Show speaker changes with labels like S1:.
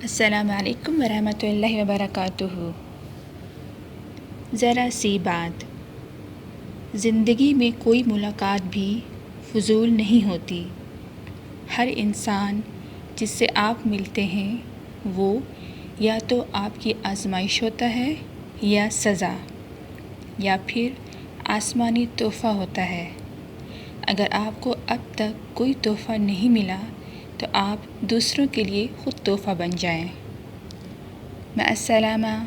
S1: السلام علیکم ورحمۃ اللہ وبرکاتہ۔ ذرا سی بات، زندگی میں کوئی ملاقات بھی فضول نہیں ہوتی۔ ہر انسان جس سے آپ ملتے ہیں وہ یا تو آپ کی آزمائش ہوتا ہے یا سزا، یا پھر آسمانی تحفہ ہوتا ہے۔ اگر آپ کو اب تک کوئی تحفہ نہیں ملا تو آپ دوسروں کے لیے خود تحفہ بن جائیں۔ مع السلامہ۔